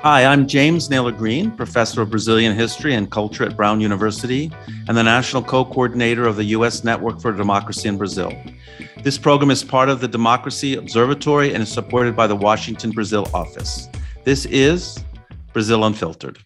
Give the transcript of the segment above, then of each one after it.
Hi, I'm James Naylor Green, professor of Brazilian history and culture at Brown University and the national co-coordinator of the U.S. Network for Democracy in Brazil. This program is part of the Democracy Observatory and is supported by the Washington, Brazil office. This is Brazil Unfiltered.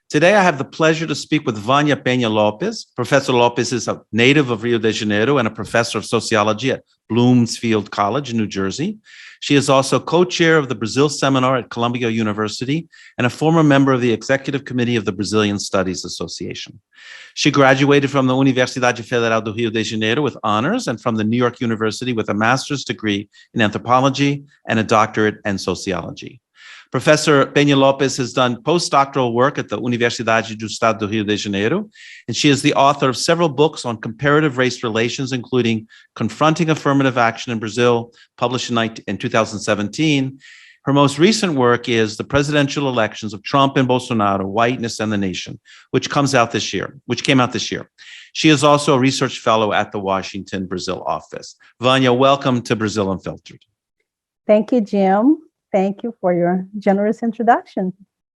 Today, I have the pleasure to speak with Vânia Penha-Lopes. Professor Lopes is a native of Rio de Janeiro and a professor of sociology at Bloomfield College in New Jersey. She is also co-chair of the Brazil Seminar at Columbia University and a former member of the executive committee of the Brazilian Studies Association. She graduated from the Universidade Federal do Rio de Janeiro with honors and from the New York University with a master's degree in anthropology and a doctorate in sociology. Professor Penha-Lopes has done postdoctoral work at the Universidade do Estado do Rio de Janeiro, and she is the author of several books on comparative race relations, including Confronting Affirmative Action in Brazil, published in 2017. Her most recent work is The Presidential Elections of Trump and Bolsonaro, Whiteness and the Nation, which came out this year. She is also a research fellow at the Washington, Brazil office. Vânia, welcome to Brazil Unfiltered. Thank you, Jim. Thank you for your generous introduction.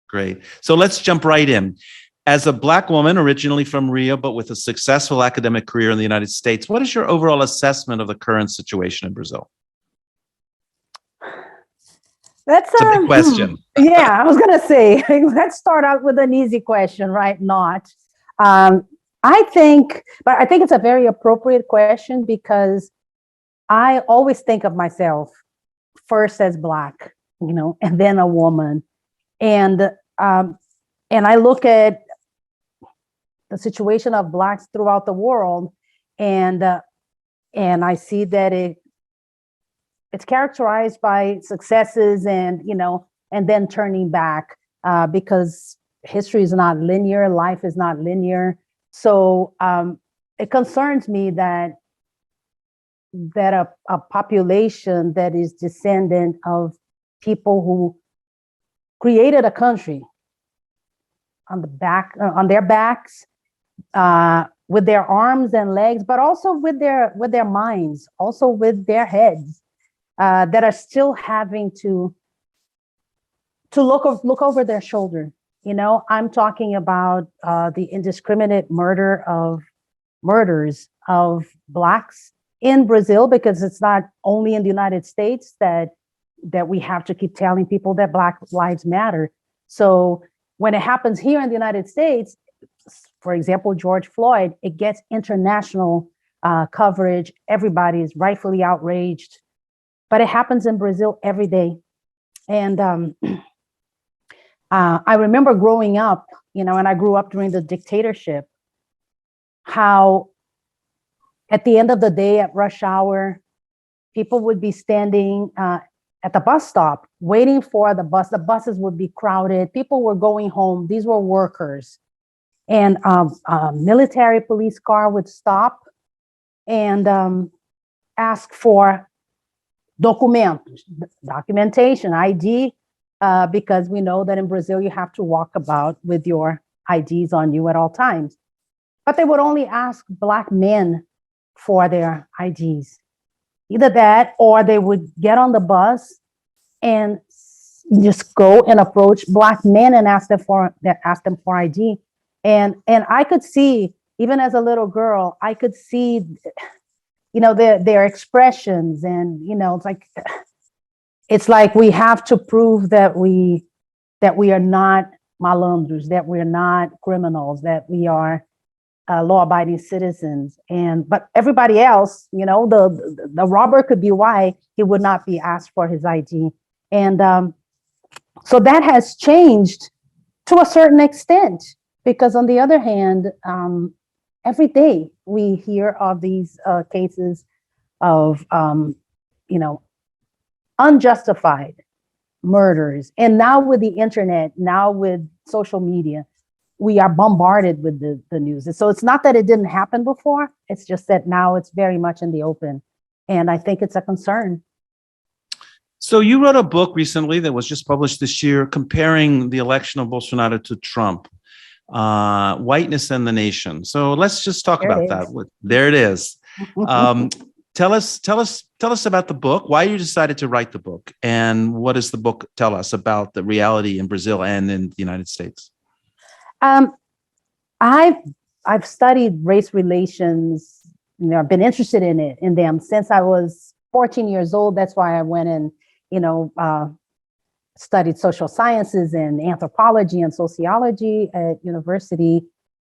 Great. So let's jump right in. As a Black woman, originally from Rio, but with a successful academic career in the United States, what is your overall assessment of the current situation in Brazil? That's a big question. Yeah, I was going to say, let's start out with an easy question, right? I think it's a very appropriate question because I always think of myself first as Black, and then a woman. And I look at the situation of Blacks throughout the world, and I see that it's characterized by successes and then turning back because history is not linear, life is not linear. So it concerns me that a population that is descendant of people who created a country on their backs, with their arms and legs, but also with their minds, also with their heads, that are still having to look over their shoulder. I'm talking about the indiscriminate murders of Blacks in Brazil, because it's not only in the United States that we have to keep telling people that Black lives matter. So when it happens here in the United States, for example, George Floyd, it gets international coverage. Everybody is rightfully outraged, but it happens in Brazil every day. And I remember growing up, and I grew up during the dictatorship, how at the end of the day at rush hour, people would be standing at the bus stop waiting for the bus. The buses would be crowded. People were going home. These were workers. And a military police car would stop and ask for documentation, ID, because we know that in Brazil, you have to walk about with your IDs on you at all times. But they would only ask Black men for their IDs. Either that, or they would get on the bus and just go and approach Black men and ask them for ID. And I could see, even as a little girl, I could see, their expressions, and it's like we have to prove that we are not malandros, that we're not criminals, that we are law-abiding citizens. But everybody else, the robber could be white, he would not be asked for his ID. And so that has changed to a certain extent, because on the other hand, every day we hear of these cases of, unjustified murders. And now with the internet, now with social media, we are bombarded with the news. So it's not that it didn't happen before, it's just that now it's very much in the open. And I think it's a concern. So you wrote a book recently that was just published this year comparing the election of Bolsonaro to Trump, Whiteness and the Nation. So let's just talk about that. There it is. tell us about the book, why you decided to write the book, and what does the book tell us about the reality in Brazil and in the United States? I've studied race relations. I've been interested in them since I was 14 years old. That's why I went and studied social sciences and anthropology and sociology at university.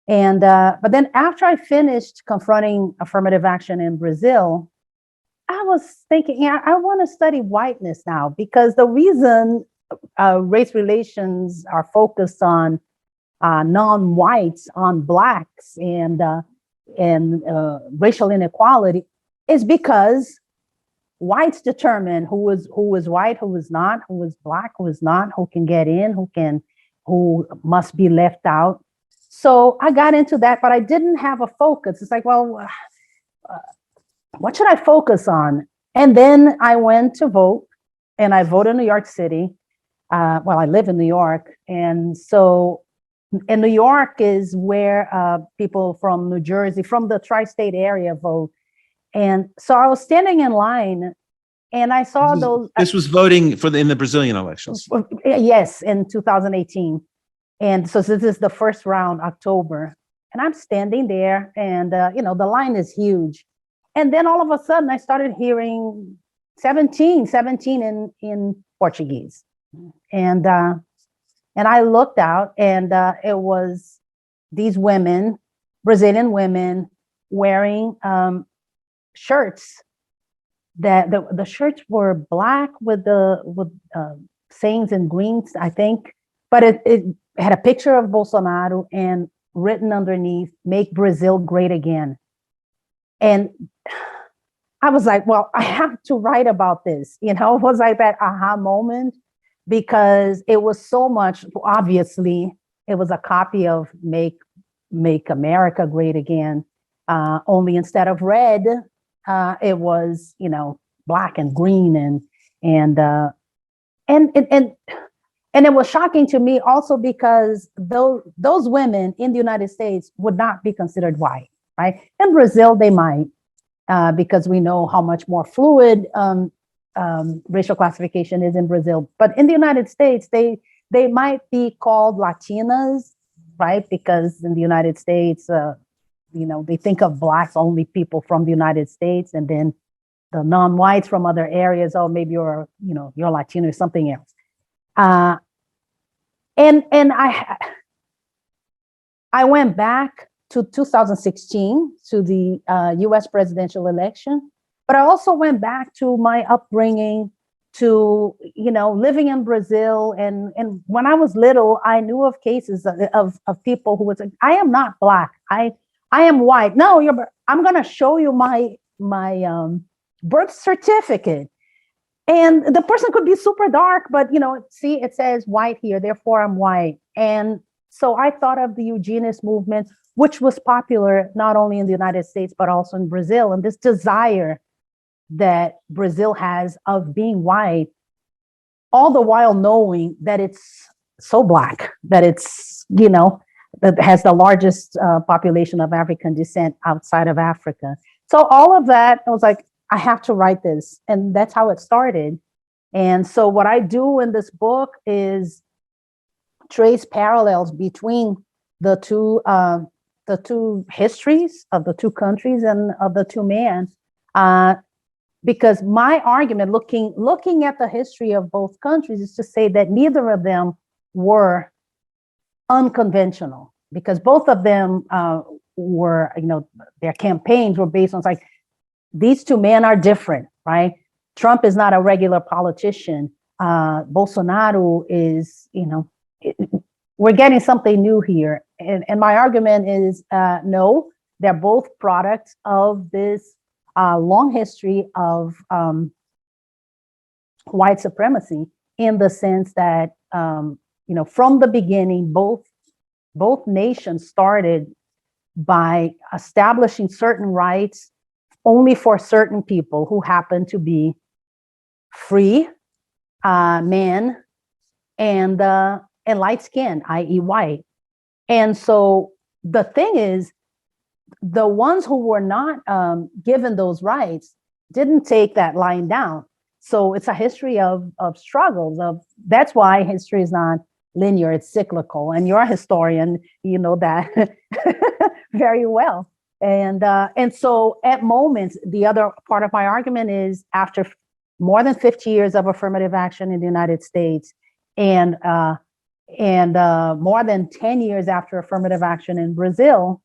And but then after I finished confronting affirmative action in Brazil, I was thinking, I want to study whiteness now, because the reason race relations are focused on non-whites, on blacks, and racial inequality is because whites determine who is white, who is not, who is black, who is not, who can get in, who must be left out. So I got into that, but I didn't have a focus. It's like, well, what should I focus on? And then I went to vote, and I voted in New York City. Well, I live in New York, and so in New York is where people from New Jersey, from the tri-state area, vote. And so I was standing in line, and I saw those. This was voting in the Brazilian elections. Yes, in 2018. And so this is the first round, October. And I'm standing there, and the line is huge. And then all of a sudden, I started hearing 17 in Portuguese. And I looked out, and it was these women, Brazilian women, wearing shirts. That the shirts were black with sayings in green, I think, but it had a picture of Bolsonaro and written underneath, "Make Brazil Great Again." And I was like, well, I have to write about this. It was like that aha moment, because it was so much. Obviously, it was a copy of Make America Great Again, only instead of red, it was black and green, and it was shocking to me also because those women in the United States would not be considered white, right? In Brazil, they might, because we know how much more fluid racial classification is in Brazil. But in the United States, they might be called Latinas, right? Because in the United States, they think of blacks only people from the United States, and then the non-whites from other areas, oh, maybe you're Latino or something else. And I went back to 2016 to the U.S. presidential election, but I also went back to my upbringing, to living in Brazil, and when I was little, I knew of cases of people who was like, I am not black, I am white. No, I'm going to show you my birth certificate. And the person could be super dark, but see, it says white here, therefore I'm white. And so I thought of the eugenist movement, which was popular not only in the United States, but also in Brazil. And this desire that Brazil has of being white, all the while knowing that it's so black, that it's, that has the largest population of African descent outside of Africa. So all of that, I was like, I have to write this. And that's how it started. And so what I do in this book is trace parallels between the two histories of the two countries and of the two men. Because my argument, looking at the history of both countries, is to say that neither of them were unconventional, because both of them were, their campaigns were based on like, these two men are different, right? Trump is not a regular politician. Bolsonaro is, we're getting something new here. And my argument is, no, they're both products of this long history of white supremacy, in the sense that, from the beginning, both nations started by establishing certain rights only for certain people who happen to be free, men, and light-skinned, i.e. white. And so the thing is, the ones who were not given those rights didn't take that line down. So it's a history of struggles. That's why history is not linear, it's cyclical. And you're a historian, you know that very well. And so at moments, the other part of my argument is after more than 50 years of affirmative action in the United States and more than 10 years after affirmative action in Brazil,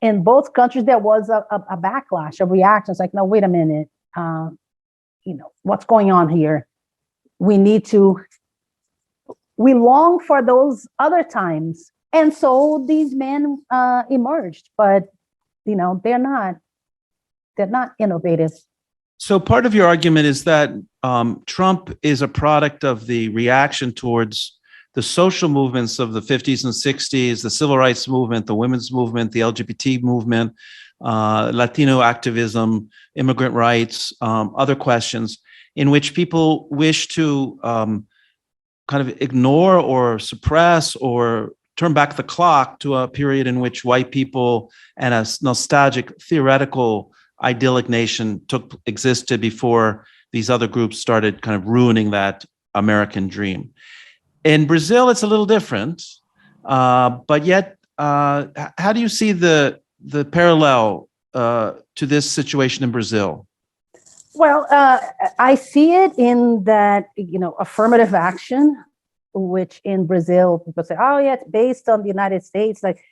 in both countries, there was a backlash, a reaction. It's like, no, wait a minute, what's going on here? We long for those other times. And so these men emerged, but they're not innovative. So part of your argument is that Trump is a product of the reaction towards the social movements of the 50s and 60s, the civil rights movement, the women's movement, the LGBT movement, Latino activism, immigrant rights, other questions, in which people wish to kind of ignore or suppress or turn back the clock to a period in which white people and a nostalgic, theoretical, idyllic nation existed before these other groups started kind of ruining that American dream. In Brazil, it's a little different, but yet, how do you see the parallel to this situation in Brazil? Well, I see it in that, affirmative action, which in Brazil, people say, oh, yeah, it's based on the United States, like,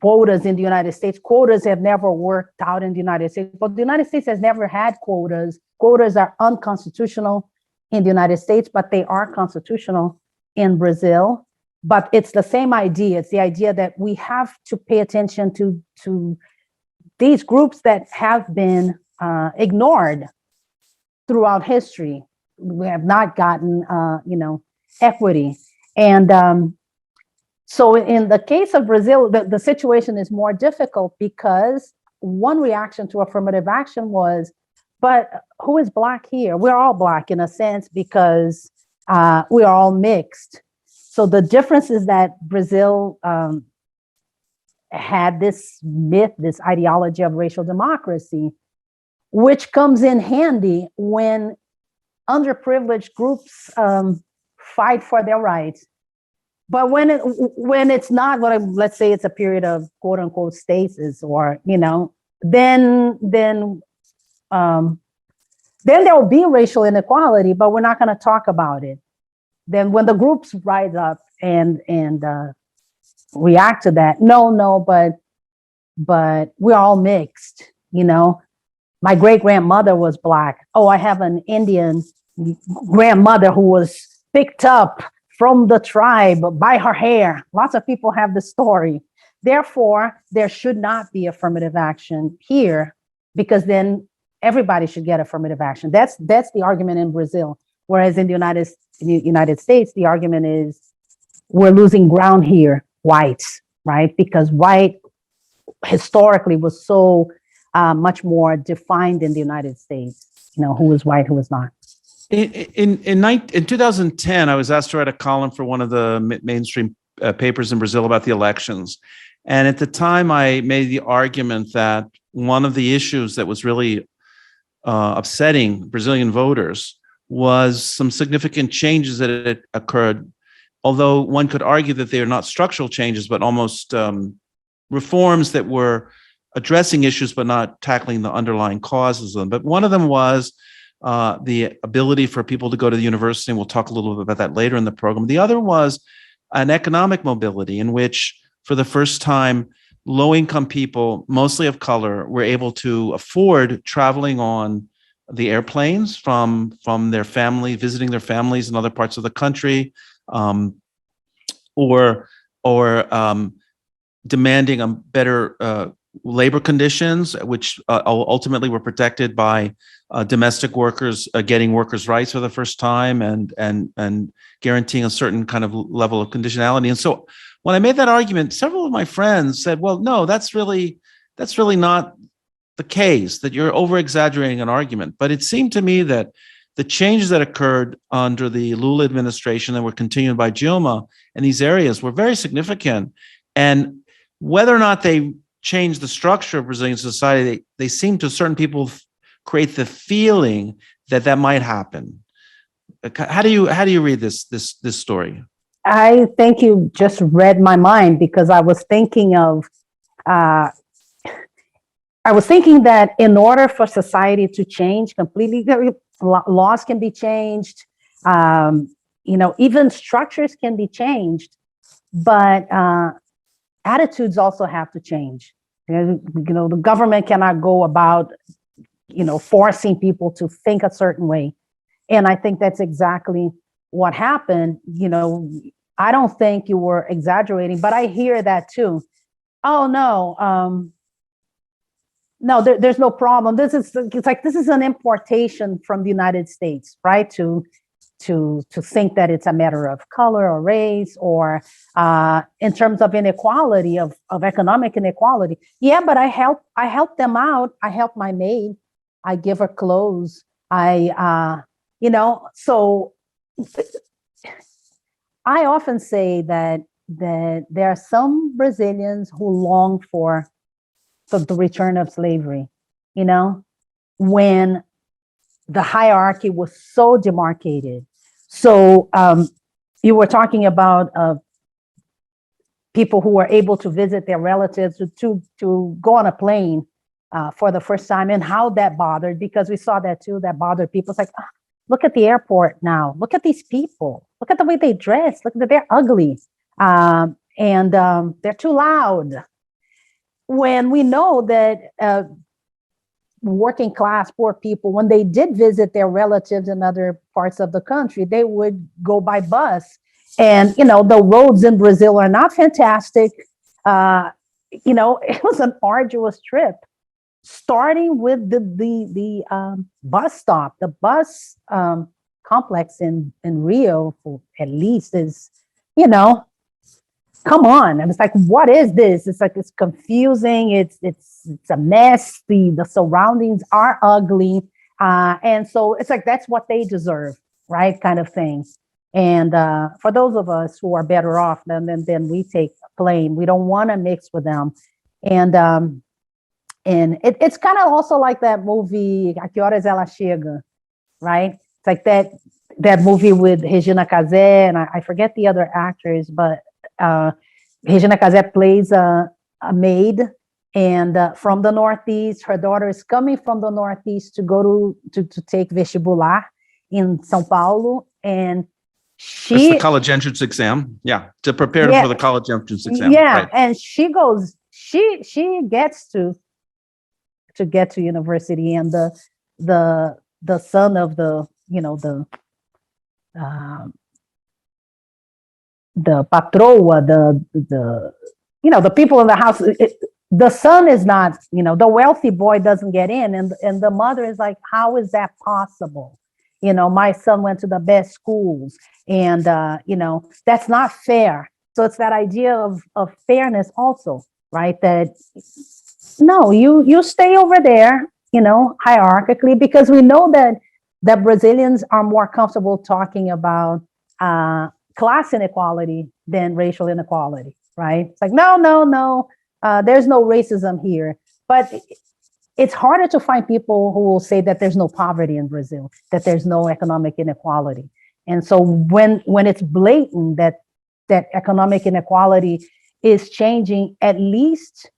quotas in the United States. Quotas have never worked out in the United States, but the United States has never had quotas. Quotas are unconstitutional in the United States, but they are constitutional in Brazil. But it's the same idea. It's the idea that we have to pay attention to these groups that have been ignored throughout history. We have not gotten, equity. And so in the case of Brazil, the situation is more difficult because one reaction to affirmative action was, but who is Black here? We're all Black in a sense because we are all mixed. So the difference is that Brazil had this myth, this ideology of racial democracy, which comes in handy when underprivileged groups fight for their rights. But when it's not, let's say it's a period of quote unquote stasis, or then there will be racial inequality, but we're not going to talk about it. Then when the groups rise up and react to that, but we're all mixed. My great grandmother was Black. Oh, I have an Indian grandmother who was picked up from the tribe by her hair. Lots of people have the story. Therefore, there should not be affirmative action here, because then everybody should get affirmative action. That's the argument in Brazil. Whereas in the United States, the argument is we're losing ground here, whites, right? Because white historically was so much more defined in the United States, who was white, who was not. In 2010, I was asked to write a column for one of the mainstream papers in Brazil about the elections. And at the time, I made the argument that one of the issues that was really upsetting Brazilian voters was some significant changes that had occurred, although one could argue that they are not structural changes, but almost reforms that were addressing issues but not tackling the underlying causes of them. But one of them was the ability for people to go to the university, and we'll talk a little bit about that later in the program. The other was an economic mobility in which, for the first time, low-income people, mostly of color, were able to afford traveling on the airplanes from their family, visiting their families in other parts of the country, or demanding a better labor conditions, which ultimately were protected by domestic workers getting workers' rights for the first time, and guaranteeing a certain kind of level of conditionality. And so when I made that argument, several of my friends said, well, no, that's really not the case, that you're over-exaggerating an argument. But it seemed to me that the changes that occurred under the Lula administration and were continued by Dilma in these areas were very significant. And whether or not they changed the structure of Brazilian society, they seem to certain people create the feeling that that might happen. How do you read this story? I think you just read my mind, because I was thinking that in order for society to change completely, laws can be changed, even structures can be changed, but attitudes also have to change. The government cannot go about, forcing people to think a certain way. And I think that's exactly what happened. I don't think you were exaggerating, but I hear that too. Oh no, no, there's no problem. It's like this is an importation from the United States, right? To think that it's a matter of color or race, or in terms of inequality, of economic inequality. Yeah, but I help them out. I help my maid. I give her clothes. So I often say that there are some Brazilians who long for the return of slavery, when the hierarchy was so demarcated. So you were talking about people who were able to visit their relatives, to go on a plane for the first time, and how that bothered, because we saw that too, that bothered people. It's like, look at the airport now. Look at these people. Look at the way they dress. Look at they're ugly. And they're too loud. When we know that working class poor people, when they did visit their relatives in other parts of the country, they would go by bus. And, the roads in Brazil are not fantastic. It was an arduous trip, starting with the bus stop. The bus complex in Rio, at least, is, come on. And it's like, what is this? It's like, it's confusing. It's a mess. The surroundings are ugly. And so it's like, that's what they deserve, right? Kind of thing. And for those of us who are better off, then we take a plane. We don't want to mix with them. And it's kind of also like that movie, A Que Horas Ela Chega, right? It's like that movie with Regina Casé, and I forget the other actors, but Regina Casé plays a maid, and from the Northeast. Her daughter is coming from the Northeast to go to take vestibular in São Paulo, and it's the college entrance exam. Yeah, to prepare for the college entrance exam. Yeah, right. And she goes. She gets to get to university, and the son of the patroa, the people in the house, the son is not, the wealthy boy doesn't get in, and the mother is like, how is that possible? My son went to the best schools, and that's not fair. So it's that idea of fairness also, right? That no, you stay over there, hierarchically, because we know that Brazilians are more comfortable talking about class inequality than racial inequality, right? It's like, no, there's no racism here. But it's harder to find people who will say that there's no poverty in Brazil, that there's no economic inequality. And so when it's blatant that economic inequality is changing, at least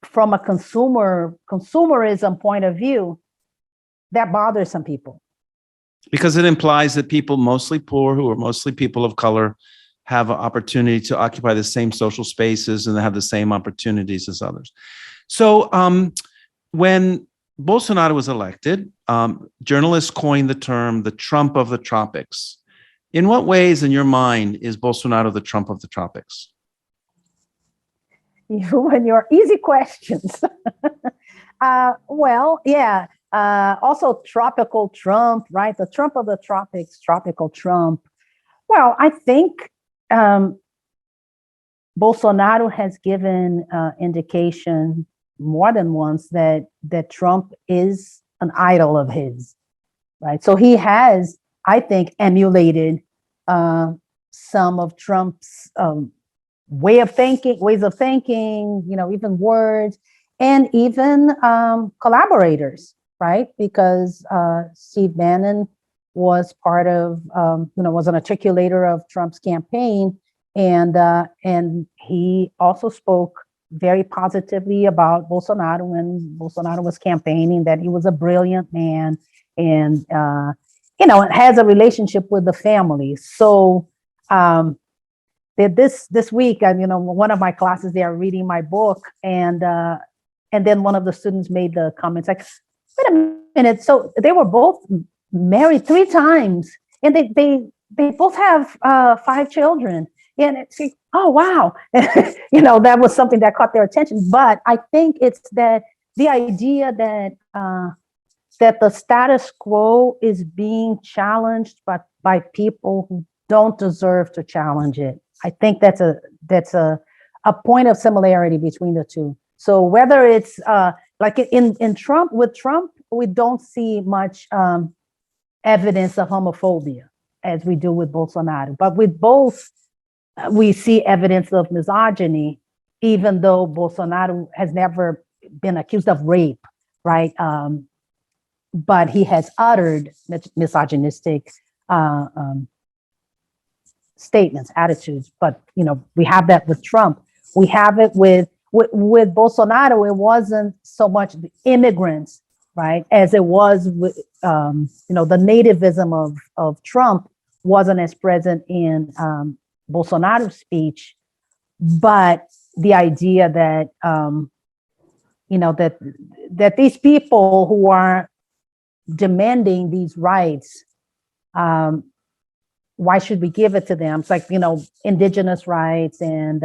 from a consumerism point of view, that bothers some people. Because it implies that people mostly poor, who are mostly people of color, have an opportunity to occupy the same social spaces and have the same opportunities as others. So when Bolsonaro was elected, journalists coined the term the Trump of the tropics. In what ways, in your mind, is Bolsonaro the Trump of the tropics? You and your easy questions. Well, yeah. Also tropical Trump, right? The Trump of the tropics, tropical Trump. Well, I think Bolsonaro has given indication more than once that Trump is an idol of his, right? So he has, I think, emulated some of Trump's ways of thinking, even words, and even collaborators. right? Because Steve Bannon was part of, was an articulator of Trump's campaign, and he also spoke very positively about Bolsonaro when Bolsonaro was campaigning, that he was a brilliant man, and has a relationship with the family. So this week, one of my classes, they are reading my book, and then one of the students made the comments like, "Wait a minute, so they were both married 3 times, and they both have 5 children." And it's like, oh wow, that was something that caught their attention. But I think it's that the idea that that the status quo is being challenged by people who don't deserve to challenge it. I think that's a point of similarity between the two. So whether it's like in Trump, with Trump, we don't see much evidence of homophobia as we do with Bolsonaro. But with both, we see evidence of misogyny, even though Bolsonaro has never been accused of rape, right? But he has uttered misogynistic statements, attitudes. But we have that with Trump. We have it with Bolsonaro. It wasn't so much the immigrants, right, as it was with the nativism of Trump wasn't as present in Bolsonaro's speech, but the idea that that these people who are demanding these rights, why should we give it to them? It's like indigenous rights and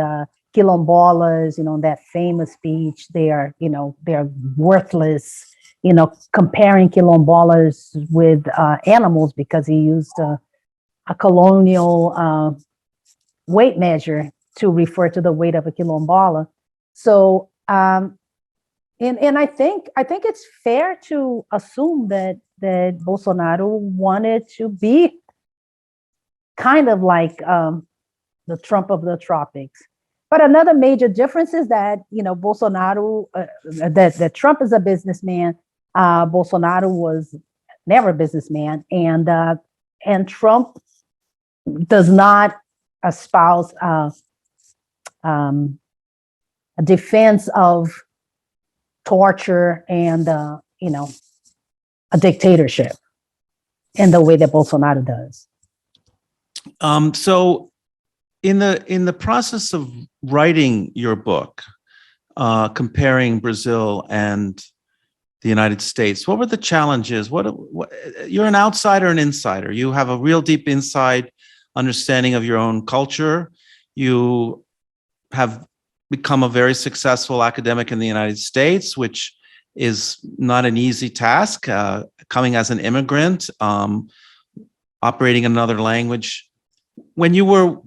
quilombolas, that famous speech. They're worthless. Comparing quilombolas with animals because he used a colonial weight measure to refer to the weight of a quilombola. So, and I think it's fair to assume that Bolsonaro wanted to be kind of like the Trump of the tropics. But another major difference is that Bolsonaro, that Trump is a businessman. Bolsonaro was never a businessman, and Trump does not espouse a defense of torture and a dictatorship in the way that Bolsonaro does. So in the process of writing your book, comparing Brazil and the United States, what were the challenges? What you're an outsider and insider. You have a real deep inside understanding of your own culture. You have become a very successful academic in the United States, which is not an easy task, coming as an immigrant, operating another language. When you were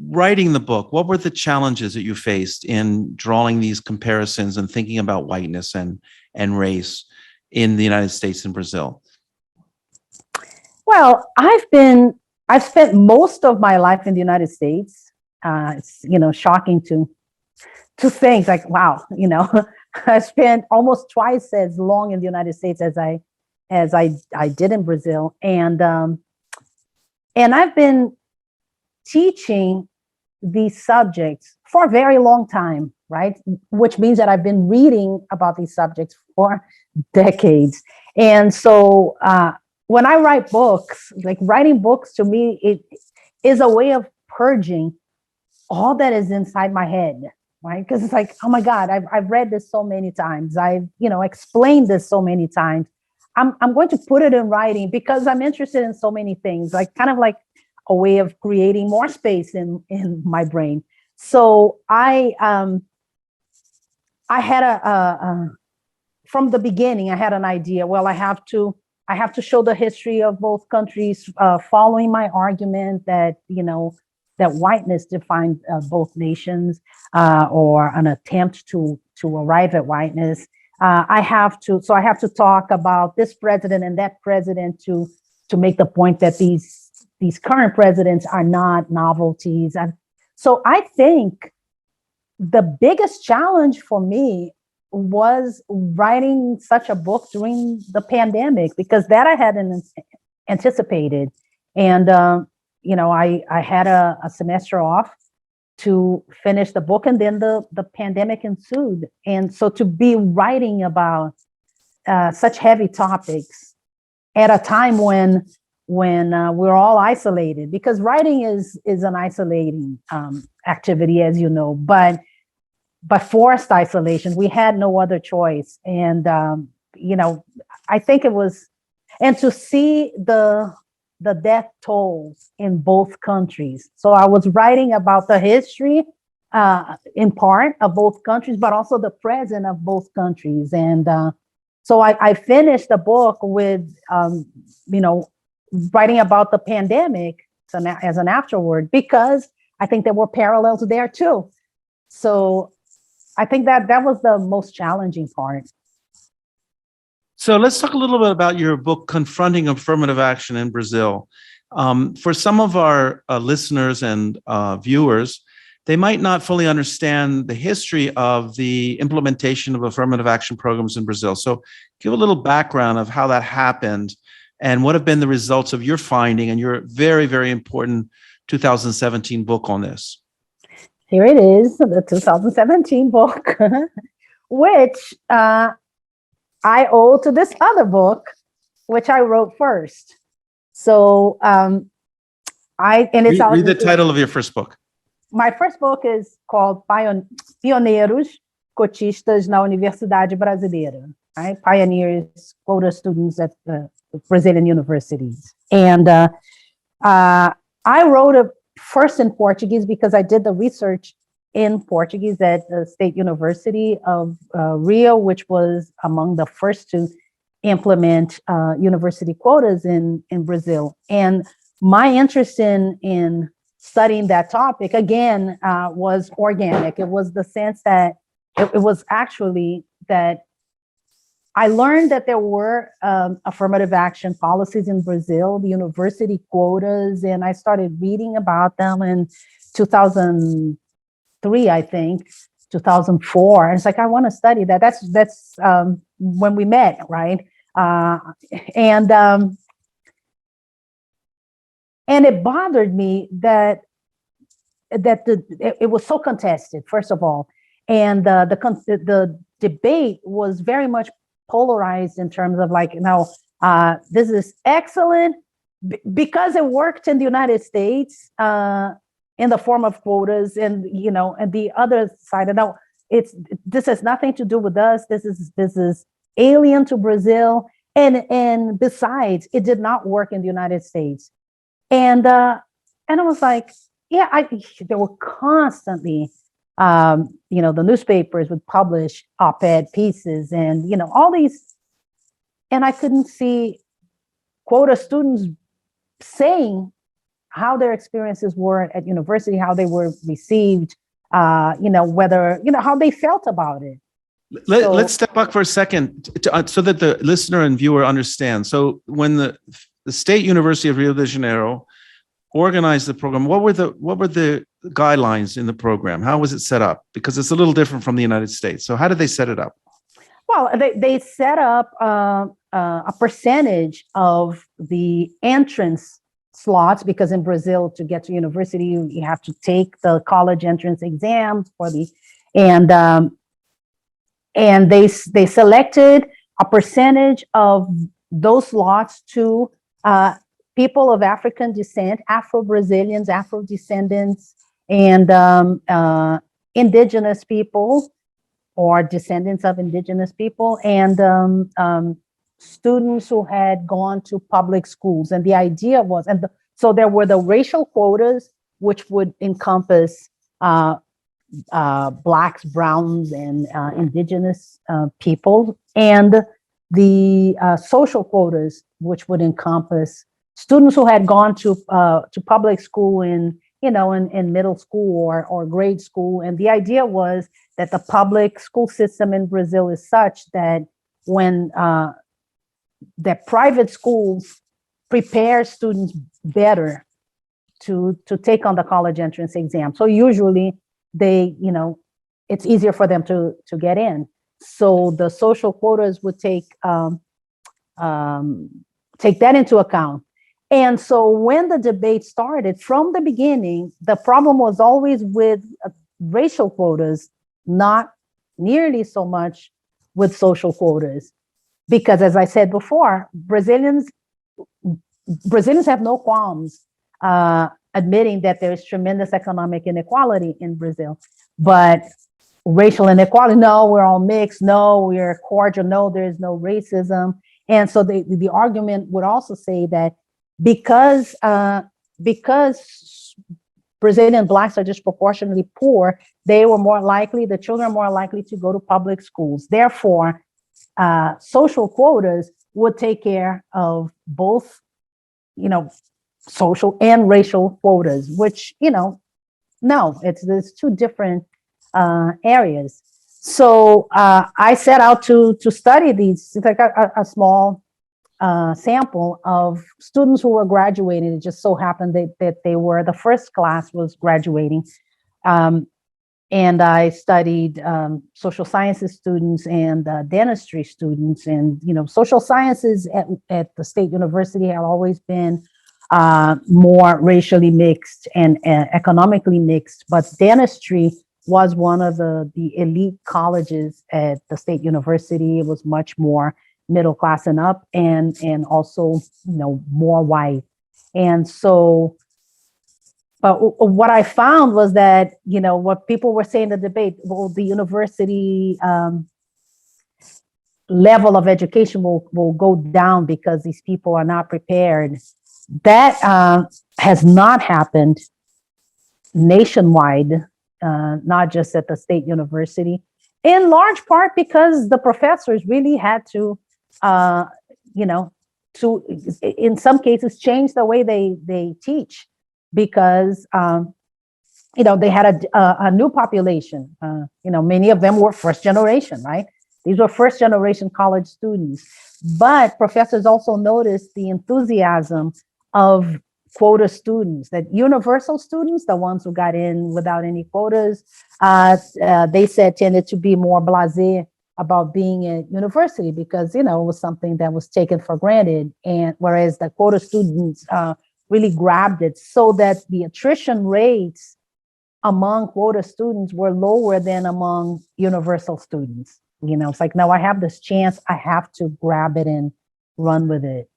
writing the book, what were the challenges that you faced in drawing these comparisons and thinking about whiteness and race in the United States and Brazil? Well, I've spent most of my life in the United States. It's shocking to think like, wow, I spent almost twice as long in the United States as I did in Brazil, and I've been teaching these subjects for a very long time, right? Which means that I've been reading about these subjects for decades. And so when I write books, like writing books to me, it is a way of purging all that is inside my head, right? Because it's like, oh my God, I've read this so many times. I've explained this so many times. I'm going to put it in writing because I'm interested in so many things, like kind of like a way of creating more space in my brain. So I had from the beginning, I had an idea. Well, I have to show the history of both countries, following my argument that that whiteness defined both nations, or an attempt to arrive at whiteness. I have to talk about this president and that president to make the point that these current presidents are not novelties. And so I think the biggest challenge for me was writing such a book during the pandemic, because that I hadn't anticipated. And, I had a semester off to finish the book, and then the pandemic ensued. And so to be writing about such heavy topics at a time when we're all isolated, because writing is an isolating activity, as you know, but forced isolation. We had no other choice. And, I think it was, and to see the death tolls in both countries. So I was writing about the history, in part, of both countries, but also the present of both countries. And so I finished the book with, writing about the pandemic as an afterword, because I think there were parallels there too. So I think that was the most challenging part. So let's talk a little bit about your book, Confronting Affirmative Action in Brazil. For some of our listeners and viewers, they might not fully understand the history of the implementation of affirmative action programs in Brazil. So give a little background of how that happened and what have been the results of your finding and your very, very important 2017 book on this. Here it is, the 2017 book, which I owe to this other book, which I wrote first. So read the title of your first book. My first book is called Pioneiros, Cotistas na Universidade Brasileira, right? Pioneers, Quota Students at Brazilian universities. And I wrote it first in Portuguese because I did the research in Portuguese at the State University of Rio, which was among the first to implement university quotas in Brazil. And my interest in studying that topic, again, was organic. It was the sense that it was actually that I learned that there were affirmative action policies in Brazil, the university quotas, and I started reading about them in 2003, I think, 2004. And it's like, I want to study that. That's when we met, right? And it bothered me that it was so contested, first of all, and the debate was very much polarized in terms of like, this is excellent because it worked in the United States in the form of quotas, and and the other side, this has nothing to do with us. This is alien to Brazil, and besides, it did not work in the United States. And I was like, yeah, there were constantly, the newspapers would publish op-ed pieces and, all these, and I couldn't see quota students saying how their experiences were at university, how they were received, whether, how they felt about it. Let's step back for a second so that the listener and viewer understand. So when the State University of Rio de Janeiro organized the program, what were the guidelines in the program? How was it set up? Because it's a little different from the United States. So how did they set it up? Well, they set up a percentage of the entrance slots, because in Brazil, to get to university, you have to take the college entrance exams and they selected a percentage of those slots to people of African descent, Afro-Brazilians, Afro-descendants, and indigenous people or descendants of indigenous people, and students who had gone to public schools. And the idea was, so there were the racial quotas, which would encompass Blacks, Browns, and indigenous people, and the social quotas, which would encompass students who had gone to public school in middle school or grade school. And the idea was that the public school system in Brazil is such that when that private schools prepare students better to take on the college entrance exam. So usually it's easier for them to get in. So the social quotas would take that into account. And so when the debate started, from the beginning, the problem was always with racial quotas, not nearly so much with social quotas. Because as I said before, Brazilians have no qualms admitting that there is tremendous economic inequality in Brazil. But racial inequality, no, we're all mixed, no, we're cordial, no, there's no racism. And so the argument would also say that because Brazilian Blacks are disproportionately poor, the children are more likely to go to public schools. Therefore, social quotas would take care of both, social and racial quotas, which, no, it's two different areas. So I set out to study these. It's like a small sample of students who were graduating. It just so happened that they were, the first class was graduating. And I studied social sciences students and dentistry students. And, social sciences at the State University have always been more racially mixed and economically mixed, but dentistry was one of the elite colleges at the State University. It was much more middle class and up, and also, more white. And so, but what I found was that, what people were saying in the debate, well, the university level of education will go down because these people are not prepared. That has not happened nationwide, not just at the State University, in large part because the professors really had to, in some cases, change the way they teach, because, they had a new population. Many of them were first generation, right? These were first generation college students. But professors also noticed the enthusiasm of quota students, that universal students, the ones who got in without any quotas, they said tended to be more blasé about being at university because, it was something that was taken for granted. And whereas the quota students really grabbed it, so that the attrition rates among quota students were lower than among universal students. It's like, no, I have this chance, I have to grab it and run with it.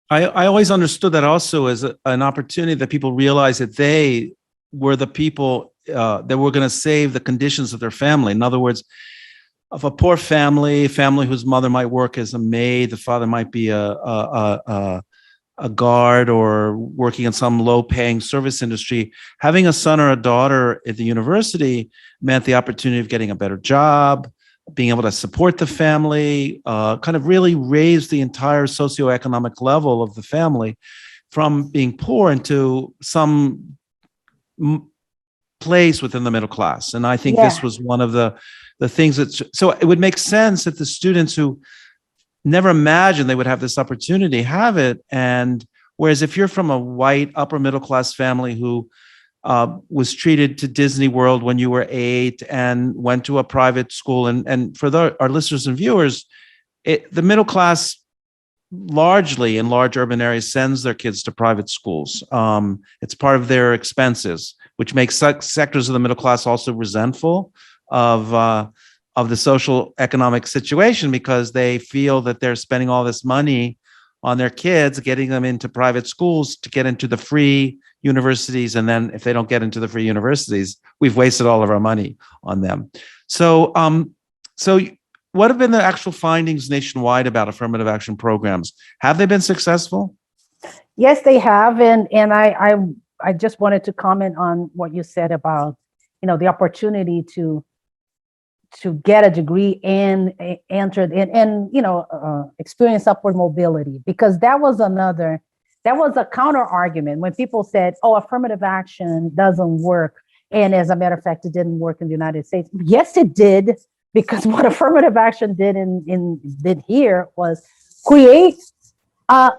I always understood that also as an opportunity that people realized that they were the people that were going to save the conditions of their family. In other words, of a poor family whose mother might work as a maid, the father might be a guard or working in some low-paying service industry, having a son or a daughter at the university meant the opportunity of getting a better job, being able to support the family, kind of really raise the entire socioeconomic level of the family from being poor into some place within the middle class. And I think this was one of the things so it would make sense that the students who never imagined they would have this opportunity have it. And whereas if you're from a white upper middle class family who was treated to Disney World when you were 8 and went to a private school. And for our listeners and viewers, the middle class largely in large urban areas sends their kids to private schools. It's part of their expenses, which makes sectors of the middle class also resentful of the social economic situation because they feel that they're spending all this money on their kids, getting them into private schools to get into the free universities. And then if they don't get into the free universities, we've wasted all of our money on them. So, what have been the actual findings nationwide about affirmative action programs? Have they been successful? Yes, they have. And I just wanted to comment on what you said about, the opportunity to get a degree and enter and experience upward mobility, because that was a counter argument when people said, oh, affirmative action doesn't work. And as a matter of fact, it didn't work in the United States. Yes, it did, because what affirmative action did here was create a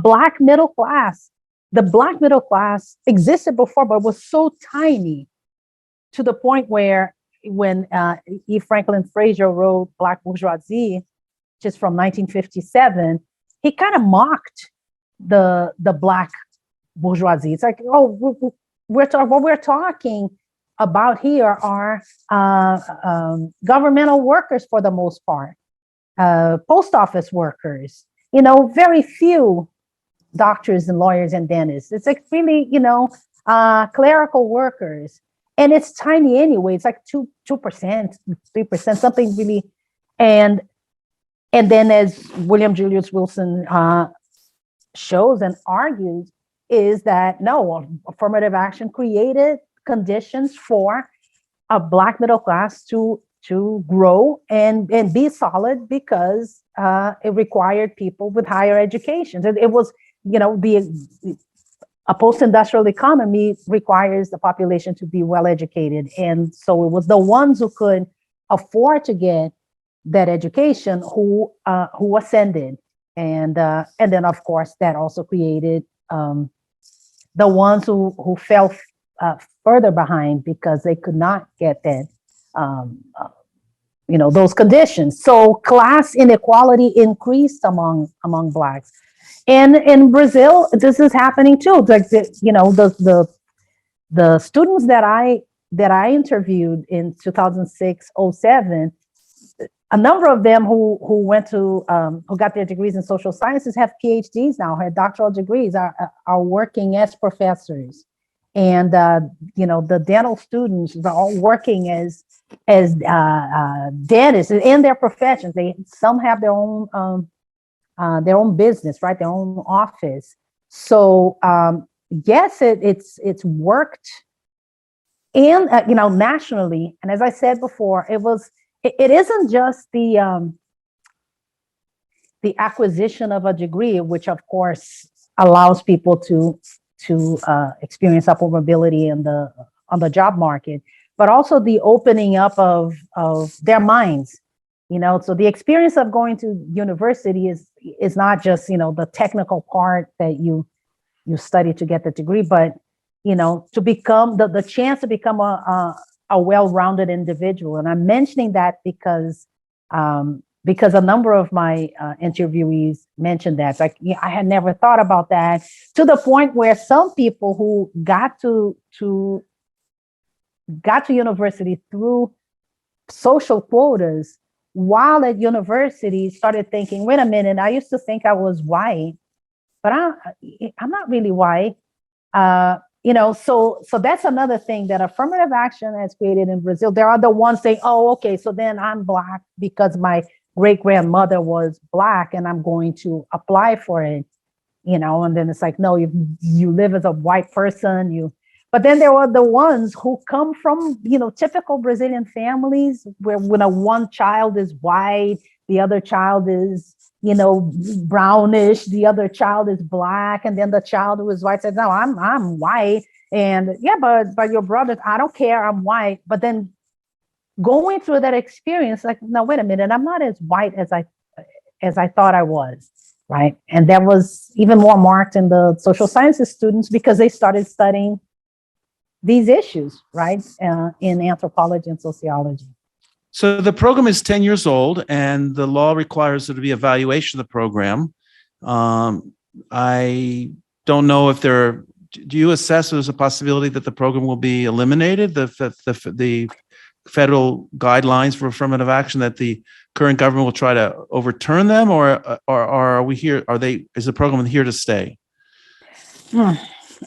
Black middle class. The Black middle class existed before, but was so tiny to the point where when E. Franklin Frazier wrote Black Bourgeoisie, just from 1957, he kind of mocked the Black bourgeoisie. It's like, oh, what we're talking about here are governmental workers for the most part, post office workers, very few doctors and lawyers and dentists. It's like really, clerical workers. And it's tiny anyway. It's like 2%, 3%, something really. And then, as William Julius Wilson shows and argues, is that no, affirmative action created conditions for a Black middle class to grow and be solid, because it required people with higher educations. It was, a post-industrial economy requires the population to be well educated, and so it was the ones who could afford to get that education who ascended, and then of course that also created the ones who fell further behind because they could not get that those conditions. So class inequality increased among Blacks. And in Brazil, this is happening too. Like the students that I interviewed in 2006-07, a number of them who went to who got their degrees in social sciences have PhDs now, have doctoral degrees, are working as professors, and the dental students are all working as dentists in their professions. Some have their own business, right? Their own office. So yes, it's worked, and nationally. And as I said before, it isn't just the acquisition of a degree, which of course allows people to experience upward mobility on the job market, but also the opening up of their minds. So the experience of going to university is not just, the technical part that you study to get the degree, but, to become the chance to become a well-rounded individual. And I'm mentioning that because a number of my interviewees mentioned that. It's like, I had never thought about that, to the point where some people who got to university through social quotas, while at university, started thinking, wait a minute, I used to think I was white, but I'm not really white. So that's another thing that affirmative action has created in Brazil. There are the ones saying, oh, okay, so then I'm Black because my great-grandmother was Black and I'm going to apply for it, and then it's like, no, you live as a white person, But then there were the ones who come from, typical Brazilian families where when one child is white, the other child is, brownish, the other child is Black, and then the child who is white says, no, I'm white. And yeah, but your brother, I don't care, I'm white. But then going through that experience, like, no, wait a minute, I'm not as white as I thought I was. Right. And that was even more marked in the social sciences students because they started studying these issues, right, in anthropology and sociology. So the program is 10 years old, and the law requires there to be evaluation of the program. I don't know if do you assess there's a possibility that the program will be eliminated, the federal guidelines for affirmative action, that the current government will try to overturn them, or are we here? Is the program here to stay?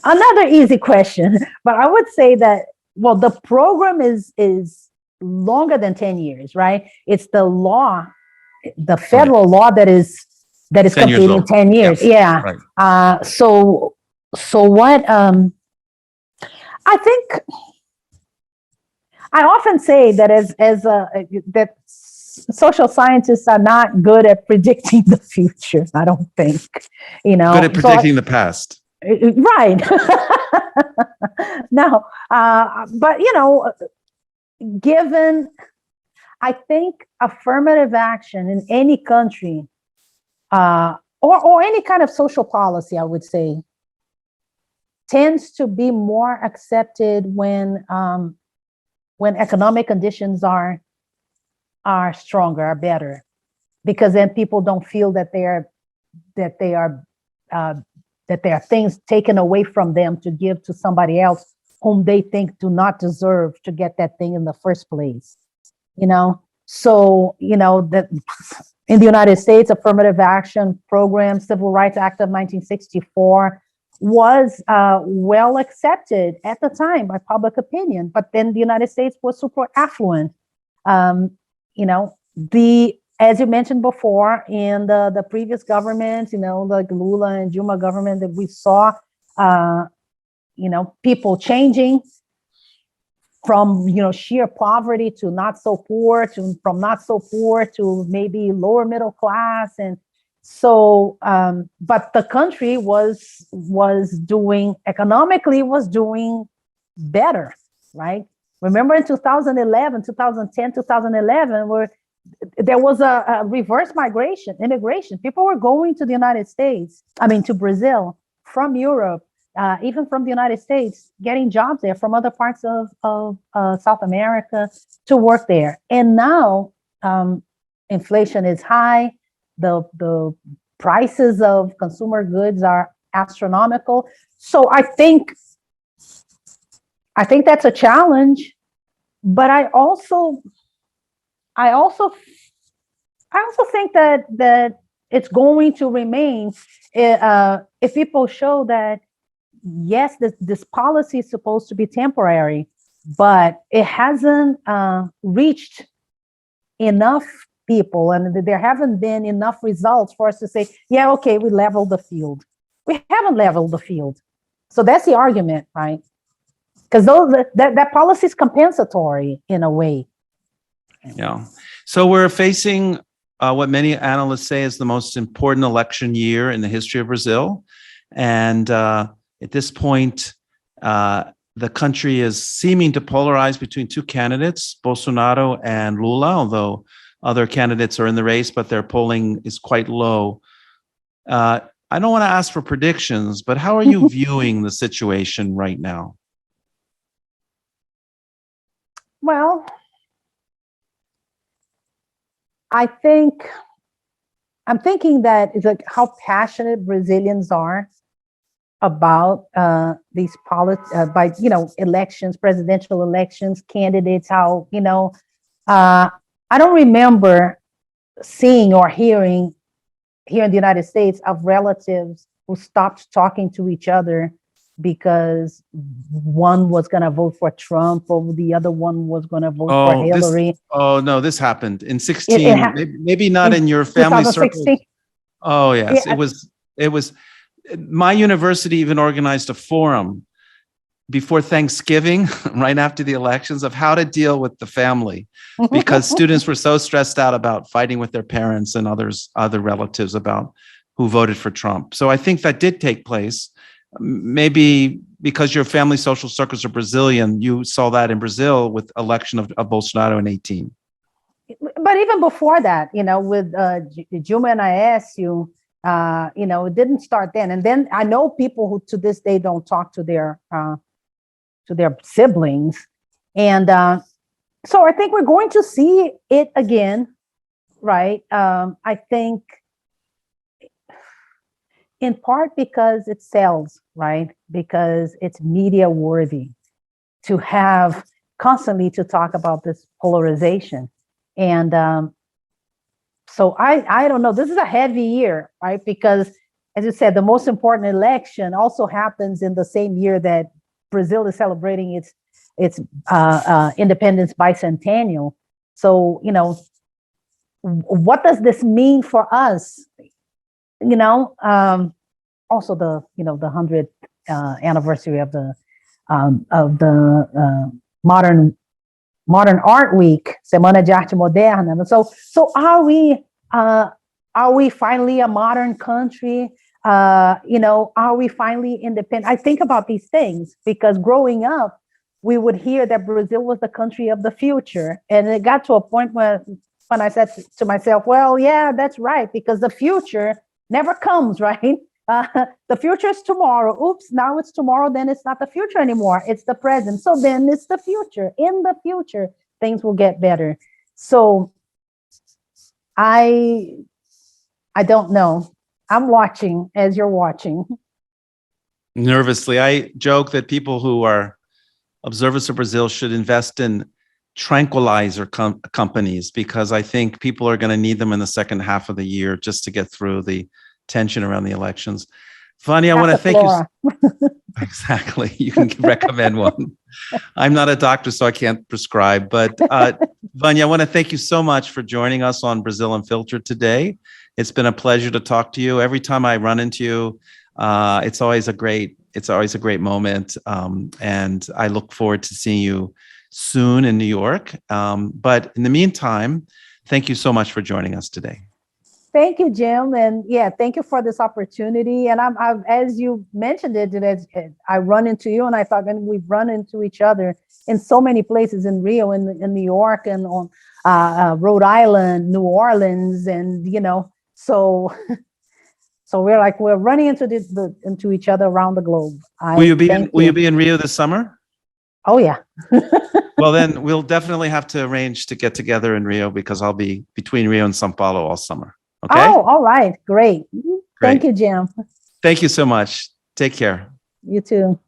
Another easy question, but I would say that, well, the program is longer than 10 years, right? It's the law, the federal law that is completing 10 years. Yeah. Right. So what, I think I often say that that social scientists are not good at predicting the future. I don't think, Good at predicting the past. Right. No, but given, I think affirmative action in any country, or any kind of social policy, I would say, tends to be more accepted when when economic conditions are stronger, are better, because then people don't feel that there are things taken away from them to give to somebody else whom they think do not deserve to get that thing in the first place. So that in the United States, affirmative action program, Civil Rights Act of 1964 was well accepted at the time by public opinion, but then the United States was super affluent. As you mentioned before, in the previous government, like Lula and Dilma government, that we saw, people changing from, sheer poverty to not so poor, from not so poor to maybe lower middle class. And so, but the country was doing better, right? Remember in 2011, 2010, 2011, where there was a reverse immigration. People were going to the United States, to Brazil, from Europe, even from the United States, getting jobs there from other parts of South America to work there. And now inflation is high. The prices of consumer goods are astronomical. So I think that's a challenge, but I also think that it's going to remain if people show that, yes, this policy is supposed to be temporary, but it hasn't reached enough people, and there haven't been enough results for us to say, yeah, okay, we leveled the field. We haven't leveled the field. So that's the argument, right? Because that policy is compensatory in a way. Yeah. So we're facing what many analysts say is the most important election year in the history of Brazil. And at this point, the country is seeming to polarize between two candidates, Bolsonaro and Lula, although other candidates are in the race, but their polling is quite low. I don't want to ask for predictions, but how are you viewing the situation right now? Well, I'm thinking that it's like how passionate Brazilians are about these elections, presidential elections, candidates, how, I don't remember seeing or hearing here in the United States of relatives who stopped talking to each other because one was going to vote for Trump or the other one was going to vote for Hillary. No, this happened in 16, maybe not in your family circle. Oh, yes. Yeah. It was, my university even organized a forum before Thanksgiving, right after the elections, of how to deal with the family, because students were so stressed out about fighting with their parents and other relatives about who voted for Trump. So I think that did take place. Maybe because your family social circles are Brazilian, you saw that in Brazil with election of Bolsonaro in 18. But even before that, with Dilma and ISU, it didn't start then. And then I know people who to this day don't talk to their siblings. And so I think we're going to see it again, right? I think in part because it sells, right? Because it's media worthy to have constantly to talk about this polarization. And so I don't know, this is a heavy year, right? Because as you said, the most important election also happens in the same year that Brazil is celebrating its independence bicentennial. So, what does this mean for us? Also the 100th anniversary of the modern art week, Semana de Arte Moderna. So are we finally a modern country? Are we finally independent? I think about these things because growing up, we would hear that Brazil was the country of the future. And it got to a point when I said to myself, well, yeah, that's right, because the future never comes, right? The future is tomorrow. Oops, now it's tomorrow, then it's not the future anymore. It's the present. So then it's the future. In the future, things will get better. So I don't know. I'm watching as you're watching. Nervously, I joke that people who are observers of Brazil should invest in tranquilizer companies, because I think people are going to need them in the second half of the year just to get through the tension around the elections. Vânia, I want to thank you. Exactly. You can recommend one. I'm not a doctor, so I can't prescribe. But Vânia, I want to thank you so much for joining us on Brazil Unfiltered today. It's been a pleasure to talk to you. Every time I run into you, it's always a great moment. And I look forward to seeing you soon in New York. But in the meantime, thank you so much for joining us today. Thank you, Jim. And yeah, thank you for this opportunity. And I'm as you mentioned it, as I run into you, and I thought, and we've run into each other in so many places, in Rio, in New York, and on Rhode Island, New Orleans, and so we're running into each other around the globe. Will you be in Rio this summer? Oh yeah. Well, then we'll definitely have to arrange to get together in Rio, because I'll be between Rio and São Paulo all summer. Okay. Oh, all right. Great. Thank you, Jim. Thank you so much. Take care. You too.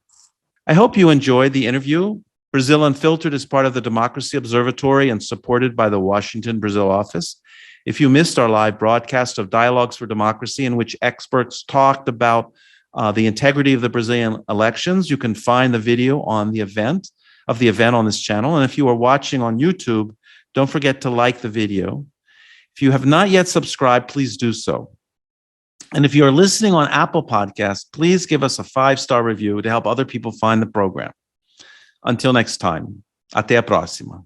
I hope you enjoyed the interview. Brazil Unfiltered is part of the Democracy Observatory and supported by the Washington, Brazil office. If you missed our live broadcast of Dialogues for Democracy, in which experts talked about the integrity of the Brazilian elections, you can find the video on the event on this channel. And if you are watching on YouTube, don't forget to like the video. If you have not yet subscribed, please do so. And if you are listening on Apple Podcasts, please give us a 5-star review to help other people find the program. Until next time, até a próxima.